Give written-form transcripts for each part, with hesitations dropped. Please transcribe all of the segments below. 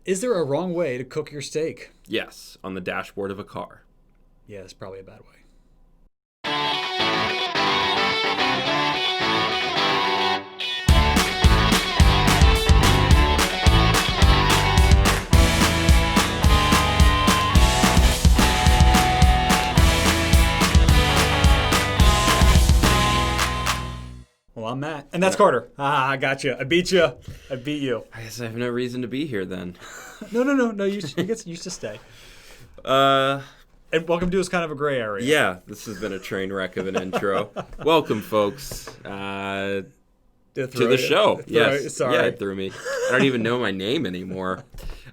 Is there a wrong way to cook your steak? Yes, on the dashboard of a car. Yeah, it's probably a bad way. Well, I'm Matt. And that's Carter. Ah, I got you. I beat you. I beat you. I guess I have no reason to be here then. No. You used to stay. And welcome to is kind of a gray area. Yeah, this has been a train wreck of an intro. Welcome, folks, to the show. Yes. Sorry. Yeah, it threw me. I don't even know my name anymore.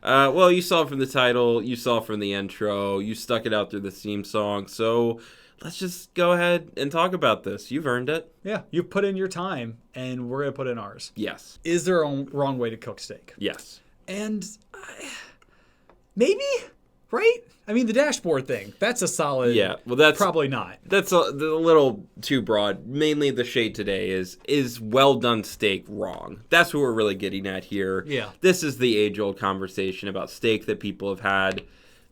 Well, you saw it from the title. You saw it from the intro. You stuck it out through the theme song. So let's just go ahead and talk about this. You've earned it. Yeah, you've put in your time, and we're going to put in ours. Yes. Is there a wrong way to cook steak? Yes. And maybe, right? I mean, the dashboard thing, that's a solid. Yeah, well, that's probably not. That's a little too broad. Mainly the shade today is well done steak wrong? That's what we're really getting at here. Yeah. This is the age-old conversation about steak that people have had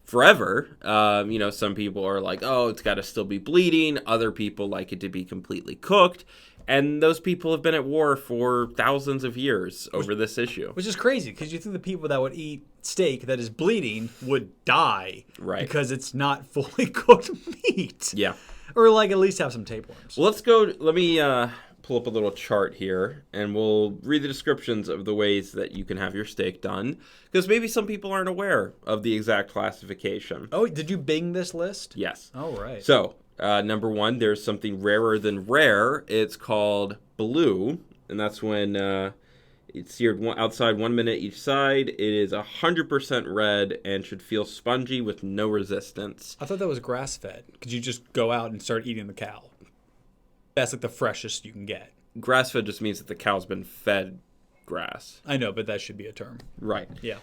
forever. Some people are like, oh, it's got to still be bleeding. Other people like it to be completely cooked. And those people have been at war for thousands of years over this issue. Which is crazy, because you think the people that would eat steak that is bleeding would die. Right. Because it's not fully cooked meat. Yeah. Or like at least have some tapeworms. Well, let's go. Let me pull up a little chart here, and we'll read the descriptions of the ways that you can have your steak done, because maybe some people aren't aware of the exact classification. Oh, did you Bing this list? Yes. Oh, right. So, number one, there's something rarer than rare. It's called blue, and that's when it's seared outside 1 minute each side. It is 100% red and should feel spongy with no resistance. I thought that was grass-fed. Could you just go out and start eating the cow? That's like the freshest you can get. Grass-fed just means that the cow's been fed grass. I know, but that should be a term. Right. Yeah.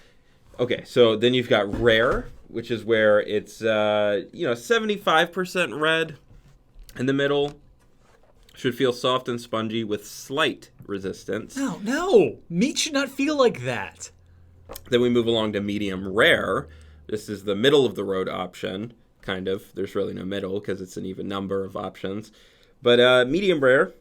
Okay, so then you've got rare, which is where it's 75% red in the middle. Should feel soft and spongy with slight resistance. No. Meat should not feel like that. Then we move along to medium rare. This is the middle of the road option, kind of. There's really no middle because it's an even number of options. But medium rare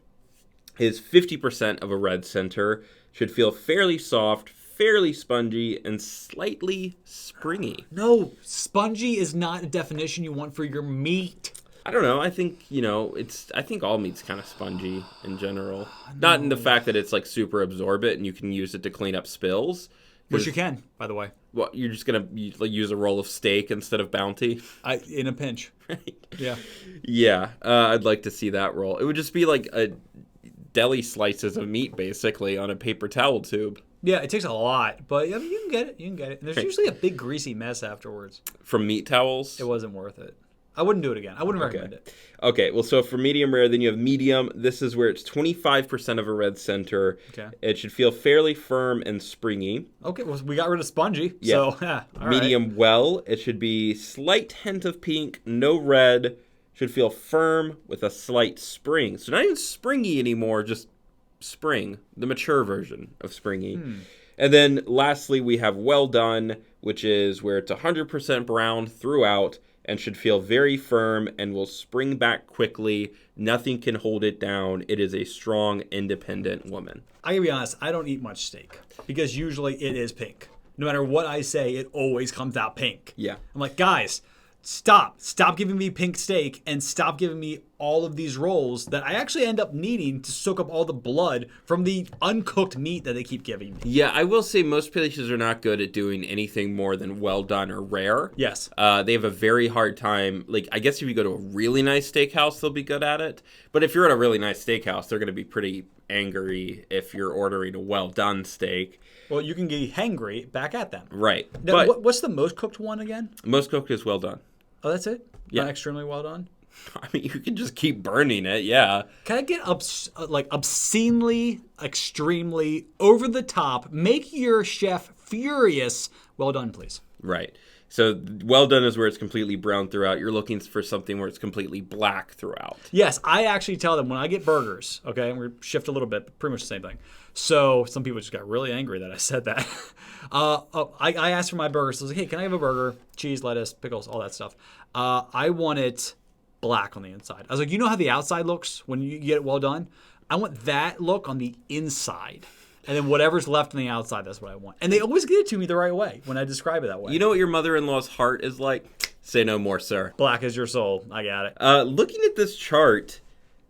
is 50% of a red center. Should feel fairly soft, fairly spongy, and slightly springy. No, spongy is not a definition you want for your meat. I don't know. I think, I think all meat's kind of spongy in general. No. Not in the fact that it's like super absorbent and you can use it to clean up spills. Which you can, by the way. Well, you're just going to use a roll of steak instead of Bounty? In a pinch. Right. Yeah. Yeah. I'd like to see that roll. It would just be like a deli slices of meat, basically, on a paper towel tube. Yeah, it takes a lot, but I mean, you can get it. And there's usually a big greasy mess afterwards. From meat towels? It wasn't worth it. I wouldn't do it again. I wouldn't recommend it. Okay, well, so for medium rare, then you have medium. This is where it's 25% of a red center. Okay. It should feel fairly firm and springy. Okay, well, we got rid of spongy. Yeah. So, all medium well, it should be slight hint of pink, no red. Should feel firm with a slight spring. So not even springy anymore, just spring, the mature version of springy. And then lastly, we have well done, which is where it's 100% brown throughout and should feel very firm and will spring back quickly. Nothing can hold it down. It is a strong, independent woman. I gotta be honest, I don't eat much steak because usually it is pink. No matter what I say, it always comes out pink. Yeah. I'm like, guys, stop giving me pink steak and stop giving me all of these rolls that I actually end up needing to soak up all the blood from the uncooked meat that they keep giving me. Yeah, I will say most places are not good at doing anything more than well done or rare. Yes. They have a very hard time. Like, I guess if you go to a really nice steakhouse, they'll be good at it. But if you're at a really nice steakhouse, they're going to be pretty angry if you're ordering a well done steak. Well, you can get hangry back at them. Right. Now, but what's the most cooked one again? Most cooked is well done. Oh, that's it? Yeah. Not extremely well done? I mean, you can just keep burning it, yeah. Can I get obscenely, extremely, over the top, make your chef furious? Well done, please. Right. So well done is where it's completely brown throughout. You're looking for something where it's completely black throughout. Yes, I actually tell them when I get burgers, okay, and we shift a little bit, but pretty much the same thing. So some people just got really angry that I said that. I asked for my burger. So I was like, hey, can I have a burger? Cheese, lettuce, pickles, all that stuff. I want it black on the inside. I was like, you know how the outside looks when you get it well done? I want that look on the inside. And then whatever's left on the outside, that's what I want. And they always get it to me the right way when I describe it that way. You know what your mother-in-law's heart is like? Say no more, sir. Black is your soul. I got it. Looking at this chart,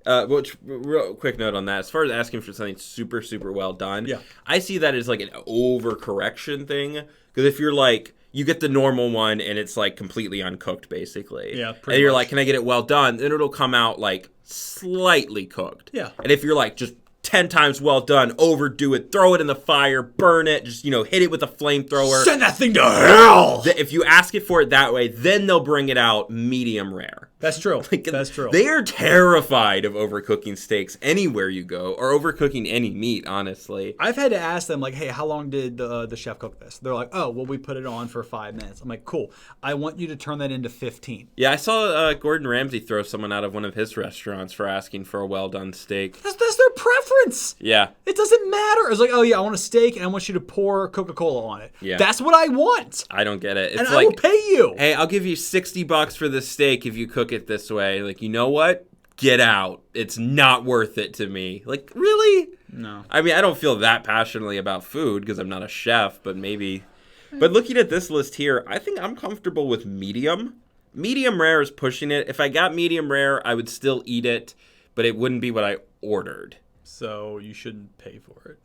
which real quick note on that, as far as asking for something super, super well done, Yeah. I see that as like an overcorrection thing. Because if you're like, you get the normal one and it's like completely uncooked, basically. Yeah, and pretty you're much. like, can I get it well done? Then it'll come out like slightly cooked. Yeah. And if you're like, just 10 times well done, overdo it, throw it in the fire, burn it, just, hit it with a flamethrower. Send that thing to hell! If you ask it for it that way, then they'll bring it out medium rare. That's true. That's true. They are terrified of overcooking steaks anywhere you go, or overcooking any meat, honestly. I've had to ask them, like, hey, how long did the chef cook this? They're like, oh, well, we put it on for 5 minutes. I'm like, cool. I want you to turn that into 15. Yeah, I saw Gordon Ramsay throw someone out of one of his restaurants for asking for a well-done steak. That's their preference. Yeah. It doesn't matter. It's like, oh, yeah, I want a steak, and I want you to pour Coca-Cola on it. Yeah. That's what I want. I don't get it. It's And like, I will pay you. hey, I'll give you $60 for this steak if you cook it this way. Like, you know what? Get out. It's not worth it to me. Like, really? No. I mean, I don't feel that passionately about food because I'm not a chef, but maybe. But looking at this list here, I think I'm comfortable with medium. Medium rare is pushing it. If I got medium rare, I would still eat it, but it wouldn't be what I ordered. So you shouldn't pay for it.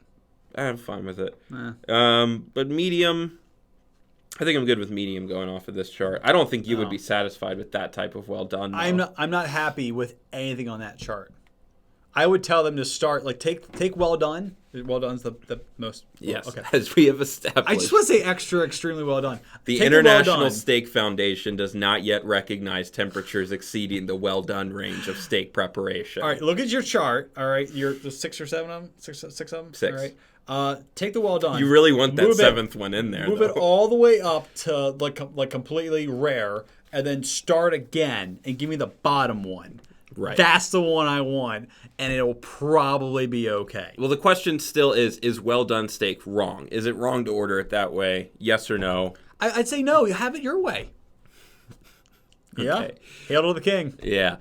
I'm fine with it. Eh. But medium, I think I'm good with medium going off of this chart. I don't think you would be satisfied with that type of well done. Though. I'm not happy with anything on that chart. I would tell them to start, like, take well done. Well done's the most. Yes, Okay. as we have established. I just want to say extremely well done. The Take International well done. Steak Foundation does not yet recognize temperatures exceeding the well done range of steak preparation. All right, look at your chart. All right, there's 6 or 7 of them. Six of them. 6. All right. Take the well done. You really want that Move it- 7th one in there. Move though. it all the way up to like completely rare, and then start again and give me the bottom one. Right. That's the one I want, and it'll probably be okay. Well, the question still is well done steak wrong? Is it wrong to order it that way? Yes or no? I'd say no. You have it your way. Yeah. Okay. Hail to the king. Yeah.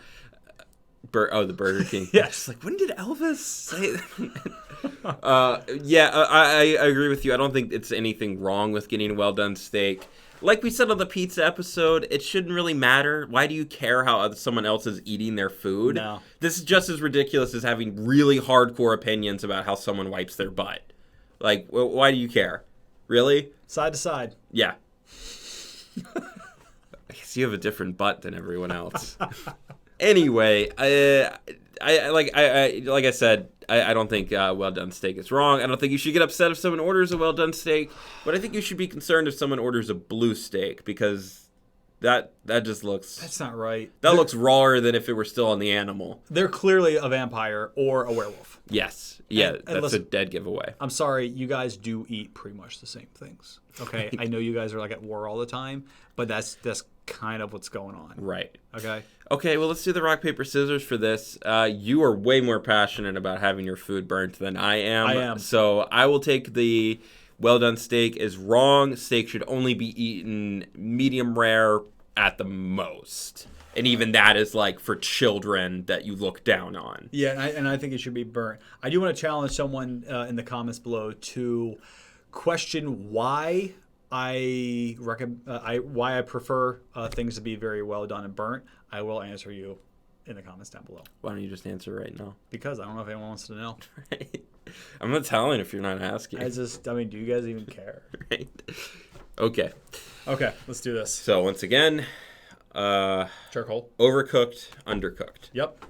The Burger King. Yes. Like, when did Elvis say that? I agree with you. I don't think it's anything wrong with getting a well done steak. Like we said on the pizza episode, it shouldn't really matter. Why do you care how someone else is eating their food? No. This is just as ridiculous as having really hardcore opinions about how someone wipes their butt. Like, why do you care? Really? Side to side. Yeah. I guess you have a different butt than everyone else. Anyway, like I said, I don't think well done steak is wrong. I don't think you should get upset if someone orders a well done steak, but I think you should be concerned if someone orders a blue steak because that just looks That's not right. that looks rawer than if it were still on the animal. They're clearly a vampire or a werewolf. Yes, yeah, And that's listen, a dead giveaway. I'm sorry, you guys do eat pretty much the same things. Okay, I know you guys are like at war all the time, but that's kind of what's going on. Right. Okay. Okay, well, let's do the rock, paper, scissors for this. You are way more passionate about having your food burnt than I am. I am. So I will take the well-done steak as wrong. Steak should only be eaten medium rare at the most. And even that is like for children that you look down on. Yeah, and I think it should be burnt. I do want to challenge someone in the comments below to question why I why I prefer things to be very well done and burnt. I will answer you in the comments down below. Why don't you just answer right now? Because I don't know if anyone wants to know. Right. I'm not telling if you're not asking. I mean, do you guys even care? Right. Okay. Okay, let's do this. So once again, Charcoal. overcooked, undercooked. Yep.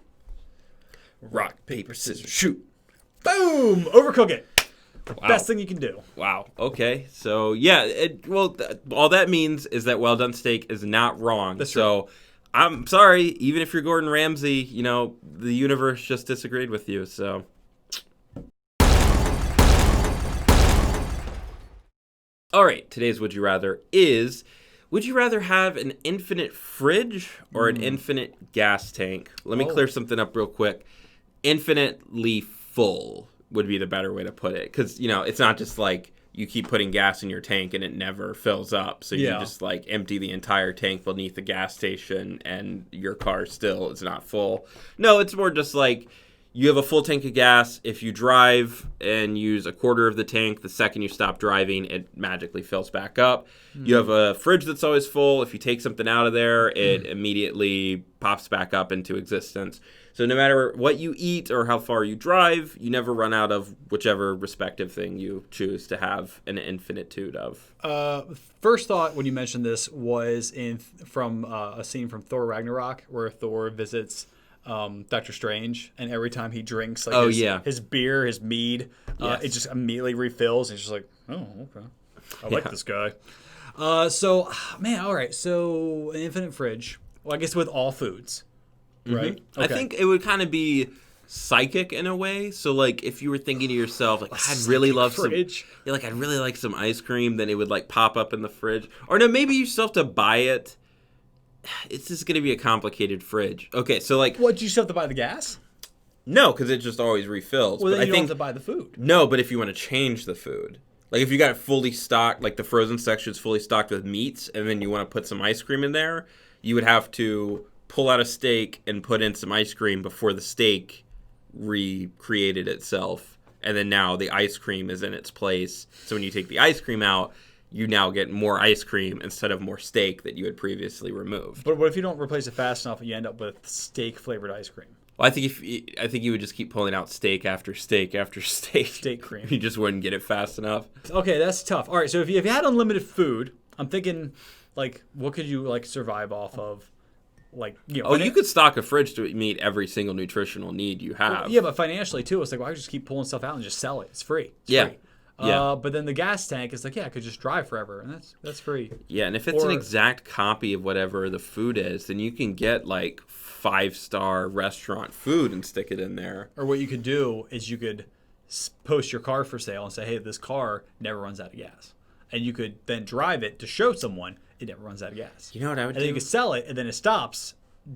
Rock, paper, scissors, shoot. Boom! Overcook it. Wow. Best thing you can do. Wow. Okay. So yeah, all that means is that well done steak is not wrong. That's so I'm sorry, even if you're Gordon Ramsay, the universe just disagreed with you. So. All right. Today's Would You Rather is: would you rather have an infinite fridge or an infinite gas tank? Let me clear something up real quick. Infinitely full would be the better way to put it. Because, it's not just like you keep putting gas in your tank and it never fills up. So you just like empty the entire tank beneath the gas station and your car still is not full. No, it's more just like you have a full tank of gas. If you drive and use a quarter of the tank, the second you stop driving, it magically fills back up. You have a fridge that's always full. If you take something out of there, it immediately pops back up into existence. So no matter what you eat or how far you drive, you never run out of whichever respective thing you choose to have an infinitude of. First thought when you mentioned this was from a scene from Thor Ragnarok where Thor visits Doctor Strange, and every time he drinks his beer, his mead, it just immediately refills. And he's just like, oh, okay. I like this guy. So, man, all right. So, an infinite fridge. Well, I guess with all foods. Right. Okay. I think it would kind of be psychic in a way. So like if you were thinking to yourself, like I'd really love fridge. I'd really like some ice cream, then it would like pop up in the fridge. Or no, maybe you still have to buy it. It's just going to be a complicated fridge. Okay, so like what, do you still have to buy the gas? No, because it just always refills. Well, then you don't have to buy the food. No, but if you want to change the food. Like if you got it fully stocked, like the frozen section is fully stocked with meats, and then you want to put some ice cream in there, you would have to pull out a steak and put in some ice cream before the steak recreated itself. And then now the ice cream is in its place. So when you take the ice cream out, you now get more ice cream instead of more steak that you had previously removed. But what if you don't replace it fast enough and you end up with steak-flavored ice cream? Well, I think you would just keep pulling out steak after steak after steak. Steak cream. You just wouldn't get it fast enough. Okay, that's tough. All right, so if you had unlimited food, I'm thinking, like, what could you, like, survive off of? Like, you could stock a fridge to meet every single nutritional need you have. Well, yeah, but financially too, it's like, well, I could just keep pulling stuff out and just sell it. It's free. It's free. But then the gas tank is like, I could just drive forever, and that's free. Yeah, and if it's an exact copy of whatever the food is, then you can get like 5-star restaurant food and stick it in there. Or what you could do is you could post your car for sale and say, hey, this car never runs out of gas, and you could then drive it to show someone it never runs out of gas. You know what I would do? And then you can sell it, and then it stops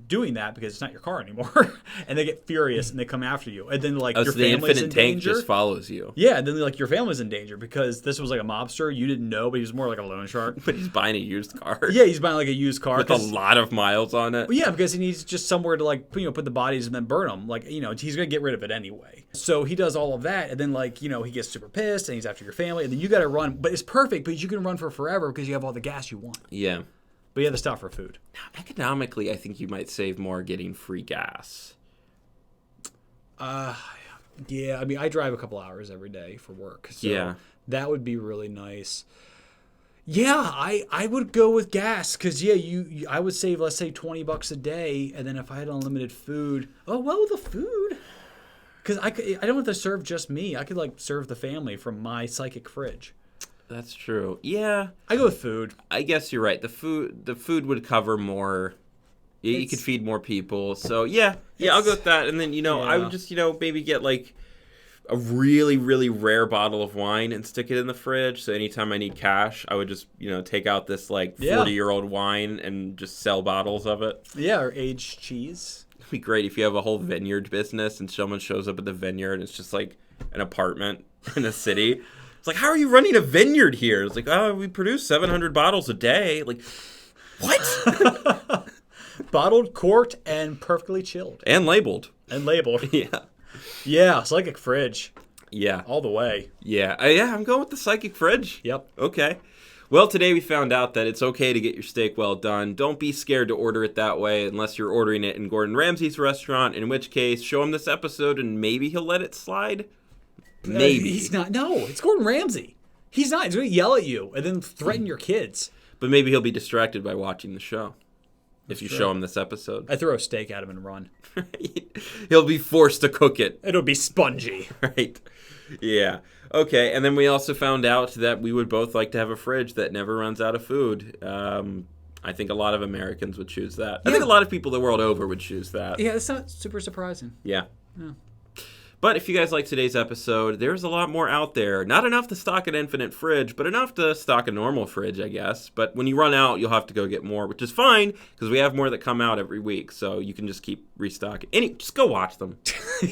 doing that because it's not your car anymore. And they get furious and they come after you. And then like your so the family's in infinite tank danger. just follows you. Yeah, and then like your family's in danger because this was like a mobster. You didn't know, but he was more like a loan shark. But he's buying a used car. Yeah, he's buying like a used car with a lot of miles on it. Well, yeah, because he needs just somewhere to like put the bodies and then burn them. Like he's gonna get rid of it anyway. So he does all of that, and then like he gets super pissed and he's after your family, and then you got to run. But it's perfect because you can run for forever because you have all the gas you want. Yeah. But you have to stop for food. Now, economically, I think you might save more getting free gas. Yeah. I mean, I drive a couple hours every day for work. So that would be really nice. Yeah, I would go with gas because, I would save, let's say, $20 a day. And then if I had unlimited food, the food. Because I don't have to serve just me. I could, like, serve the family from my psychic fridge. That's true. Yeah. I go with food. I guess you're right. The food would cover more. Yeah, you could feed more people. So, yeah, I'll go with that. And then, I would just, maybe get like a really, really rare bottle of wine and stick it in the fridge. So anytime I need cash, I would just, take out this like 40-year-old wine and just sell bottles of it. Yeah, or aged cheese. It'd be great if you have a whole vineyard business and someone shows up at the vineyard and it's just like an apartment in a city. It's like, how are you running a vineyard here? It's like, we produce 700 bottles a day. Like, what? Bottled, corked, and perfectly chilled. And labeled. Yeah. Yeah, psychic fridge. Yeah. All the way. Yeah. I'm going with the psychic fridge. Yep. Okay. Well, today we found out that it's okay to get your steak well done. Don't be scared to order it that way unless you're ordering it in Gordon Ramsay's restaurant, in which case, show him this episode and maybe he'll let it slide. Maybe. He's not. No, it's Gordon Ramsay. He's not. He's going to yell at you and then threaten your kids. But maybe he'll be distracted by watching the show. If you show him this episode. I throw a steak at him and run. He'll be forced to cook it. It'll be spongy. Right. Yeah. Okay, and then we also found out that we would both like to have a fridge that never runs out of food. I think a lot of Americans would choose that. I think a lot of people the world over would choose that. Yeah, it's not super surprising. Yeah. But if you guys like today's episode, there's a lot more out there. Not enough to stock an infinite fridge, but enough to stock a normal fridge, I guess. But when you run out, you'll have to go get more, which is fine, because we have more that come out every week. So you can just keep restocking. Just go watch them.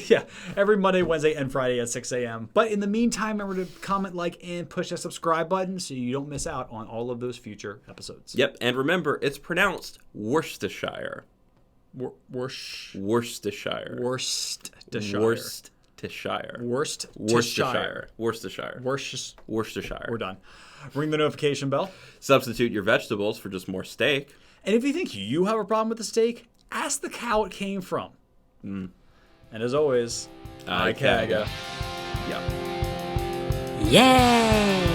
Yeah, every Monday, Wednesday, and Friday at 6 a.m. But in the meantime, remember to comment, like, and push that subscribe button so you don't miss out on all of those future episodes. Yep, and remember, it's pronounced Worcestershire. Worcestershire. Worcestershire. We're done. Ring the notification bell. Substitute your vegetables for just more steak. And if you think you have a problem with the steak, ask the cow it came from. And as always, IKAGA. Yeah. Yeah!